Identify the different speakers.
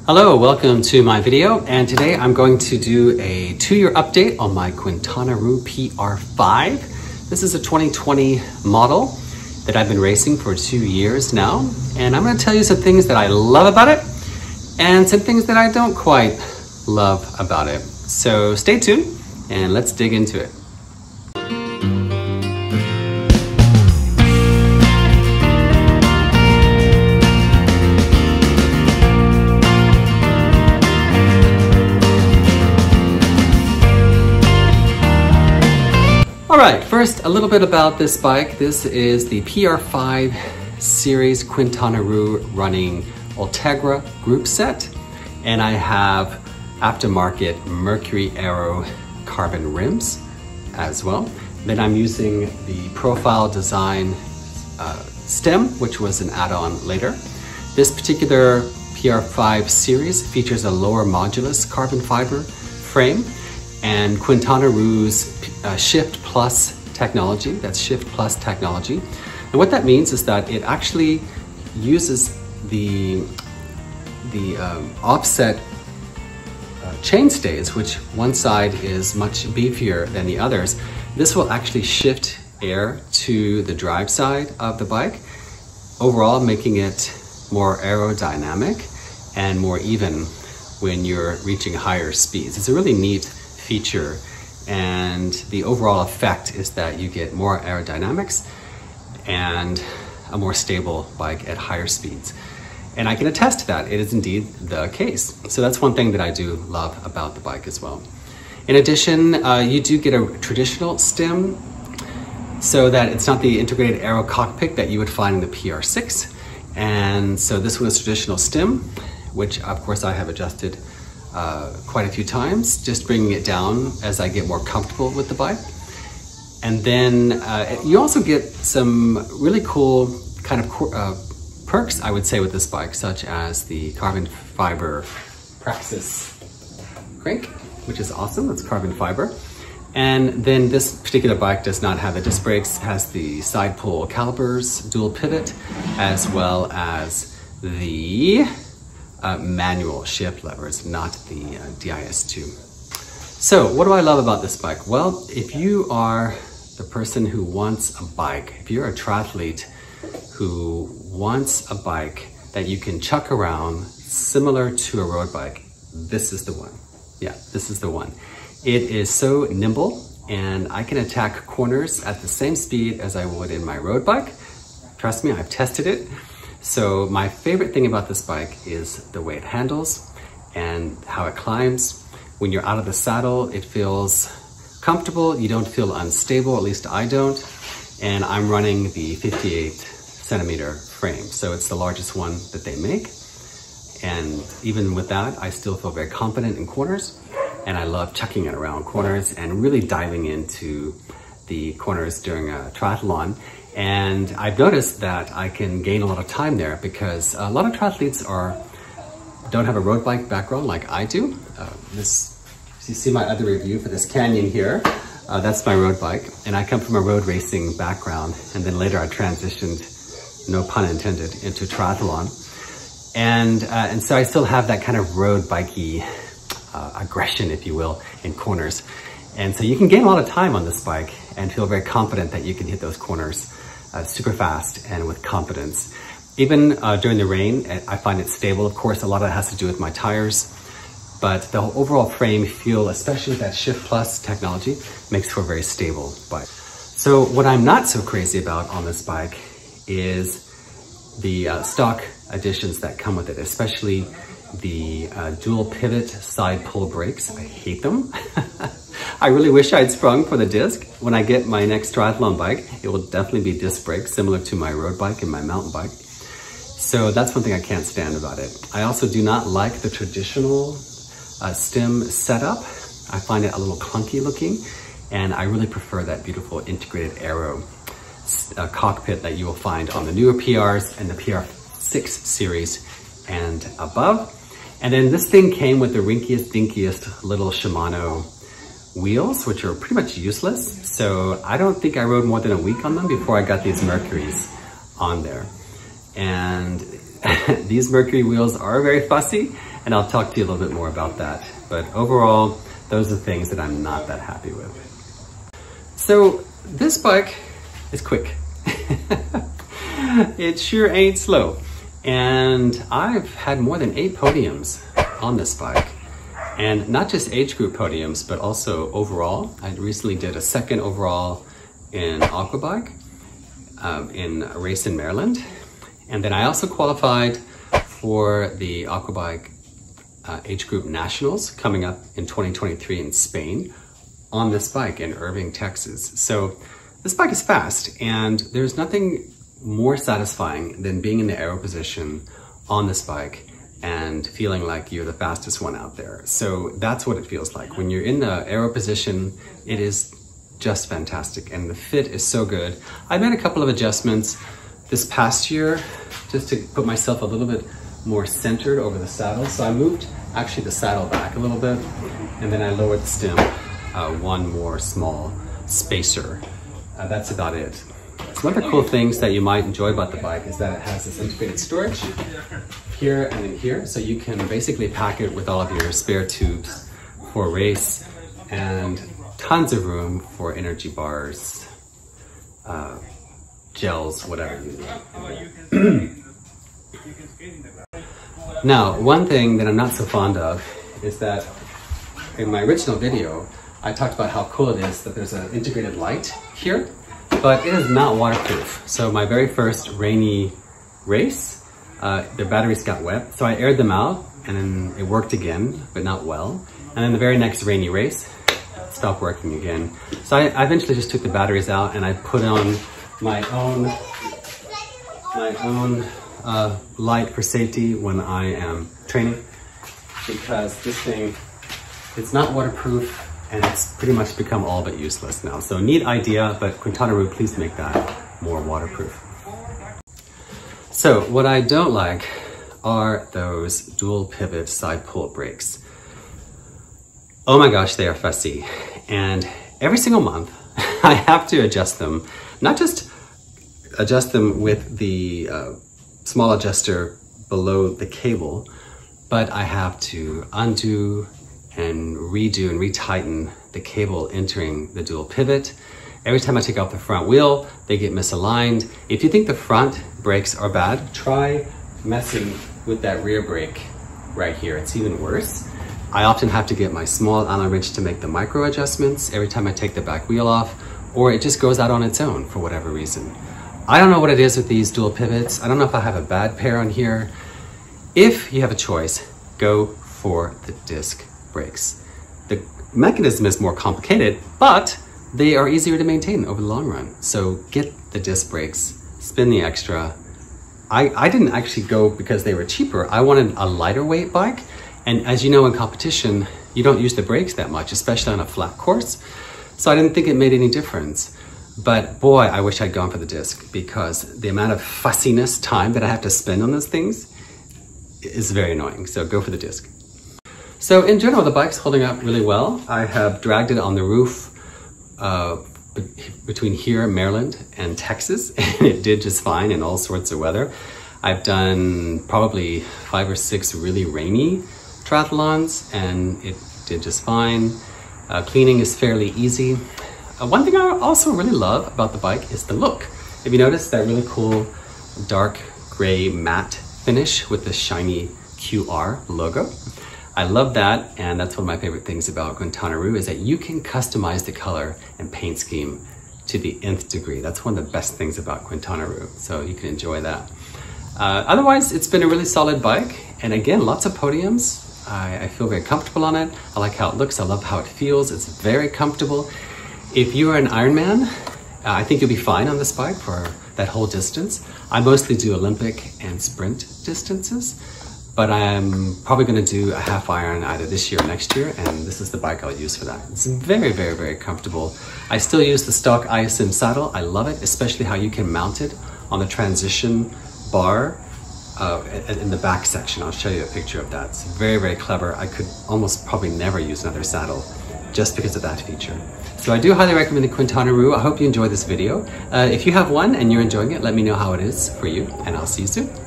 Speaker 1: Hello, welcome to my video, and today I'm going to do a 2-year update on my Quintana Roo PR5. This is a 2020 model that I've been racing for 2 years now, and I'm going to tell you some things that I love about it and some things that I don't quite love about it. So stay tuned and let's dig into it. All right, first, a little bit about this bike. This is the PR5 series Quintana Roo running Ultegra group set. And I have aftermarket Mercury Aero carbon rims as well. Then I'm using the profile design stem, which was an add-on later. This particular PR5 series features a lower modulus carbon fiber frame and Quintana Roo's Shift Plus technology. That's Shift Plus technology. And what that means is that it actually uses the offset chainstays, which one side is much beefier than the others. This will actually shift air to the drive side of the bike, overall making it more aerodynamic and more even when you're reaching higher speeds. It's a really neat feature, and the overall effect is that you get more aerodynamics and a more stable bike at higher speeds. And I can attest to that. It is indeed the case. So that's one thing that I do love about the bike as well. In addition, you do get a traditional stem, so that it's not the integrated aero cockpit that you would find in the PR6. And so this one is traditional stem, which of course I have adjusted quite a few times, just bringing it down as I get more comfortable with the bike. And then you also get some really cool kind of perks, I would say, with this bike, such as the carbon fiber Praxis crank, which is awesome. It's carbon fiber. And then this particular bike does not have the disc brakes, has the side pull calipers, dual pivot, as well as the manual shift levers, not the DIS2. So what do I love about this bike? Well, if you are the person who wants a bike, if you're a triathlete who wants a bike that you can chuck around similar to a road bike, this is the one. Yeah, this is the one. It is so nimble, and I can attack corners at the same speed as I would in my road bike. Trust me, I've tested it. So my favorite thing about this bike is the way it handles and how it climbs. When you're out of the saddle, it feels comfortable. You don't feel unstable, at least I don't. And I'm running the 58 centimeter frame. So it's the largest one that they make. And even with that, I still feel very confident in corners. And I love chucking it around corners and really diving into the corners during a triathlon. And I've noticed that I can gain a lot of time there because a lot of triathletes don't have a road bike background like I do. You see my other review for this Canyon here. That's my road bike, and I come from a road racing background, and then later I transitioned, no pun intended, into triathlon. And so I still have that kind of road bikey aggression, if you will, in corners. And so you can gain a lot of time on this bike and feel very confident that you can hit those corners super fast and with confidence. Even during the rain, I find it stable. Of course, a lot of that has to do with my tires, but the overall frame feel, especially with that Shift Plus technology, makes for a very stable bike. So what I'm not so crazy about on this bike is the stock additions that come with it, especially the dual pivot side pull brakes. I hate them. I really wish I'd sprung for the disc. When I get my next triathlon bike, it will definitely be disc brakes, similar to my road bike and my mountain bike. So that's one thing I can't stand about it. I also do not like the traditional stem setup. I find it a little clunky looking, and I really prefer that beautiful integrated aero cockpit that you will find on the newer PRs and the PR6 series and above. And then this thing came with the rinkiest, dinkiest little Shimano wheels, which are pretty much useless. So I don't think I rode more than a week on them before I got these Mercuries on there. And these Mercury wheels are very fussy. and I'll talk to you a little bit more about that. But overall, those are things that I'm not that happy with. So this bike is quick. It sure ain't slow. And I've had more than 8 podiums on this bike. And not just age group podiums, but also overall. I recently did a 2nd overall in Aquabike in a race in Maryland. And then I also qualified for the Aquabike age group nationals coming up in 2023 in Spain on this bike in Irving, Texas. So this bike is fast, and there's nothing more satisfying than being in the aero position on this bike and feeling like you're the fastest one out there. So that's what it feels like. When you're in the aero position, it is just fantastic, and the fit is so good. I made a couple of adjustments this past year just to put myself a little bit more centered over the saddle. So I moved actually the saddle back a little bit, and then I lowered the stem one more small spacer. That's about it. So one of the cool things that you might enjoy about the bike is that it has this integrated storage here and in here. So you can basically pack it with all of your spare tubes for a race, and tons of room for energy bars, gels, whatever you need. Now, one thing that I'm not so fond of is that in my original video, I talked about how cool it is that there's an integrated light here, but it is not waterproof. So my very first rainy race, the batteries got wet, so I aired them out, and then it worked again, but not well. And then the very next rainy race, it stopped working again. So I eventually just took the batteries out, and I put on my own light for safety when I am training, because this thing, it's not waterproof, and it's pretty much become all but useless now. So neat idea, but Quintana Roo, please make that more waterproof. So what I don't like are those dual pivot side pull brakes. Oh my gosh, they are fussy. And every single month I have to adjust them, not just adjust them with the small adjuster below the cable, but I have to undo and redo and retighten the cable entering the dual pivot. Every time I take off the front wheel, they get misaligned. If you think the front brakes are bad, try messing with that rear brake right here. It's even worse. I often have to get my small Allen wrench to make the micro adjustments every time I take the back wheel off, or it just goes out on its own for whatever reason. I don't know what it is with these dual pivots. I don't know if I have a bad pair on here. If you have a choice, go for the disc brakes. The mechanism is more complicated, but they are easier to maintain over the long run. So get the disc brakes, spend the extra. I didn't actually go because they were cheaper. I wanted a lighter weight bike. And as you know, in competition, you don't use the brakes that much, especially on a flat course. So I didn't think it made any difference. But boy, I wish I'd gone for the disc, because the amount of fussiness time that I have to spend on those things is very annoying. So go for the disc. So in general, the bike's holding up really well. I have dragged it on the roof between here, Maryland, and Texas, and it did just fine in all sorts of weather. I've done probably 5 or 6 really rainy triathlons, and it did just fine. Cleaning is fairly easy. One thing I also really love about the bike is the look. Have you noticed that really cool dark gray matte finish with the shiny QR logo? I love that, and that's one of my favorite things about Quintana Roo is that you can customize the color and paint scheme to the nth degree. That's one of the best things about Quintana Roo, so you can enjoy that. Otherwise, it's been a really solid bike, and again, lots of podiums. I feel very comfortable on it. I like how it looks. I love how it feels. It's very comfortable. If you are an Ironman, I think you'll be fine on this bike for that whole distance. I mostly do Olympic and sprint distances, but I'm probably going to do a half iron either this year or next year, and this is the bike I'll use for that. It's very, very, very comfortable. I still use the stock ISM saddle. I love it, especially how you can mount it on the transition bar in the back section. I'll show you a picture of that. It's very, very clever. I could almost probably never use another saddle just because of that feature. So I do highly recommend the Quintana Roo. I hope you enjoyed this video. If you have one and you're enjoying it, let me know how it is for you, and I'll see you soon.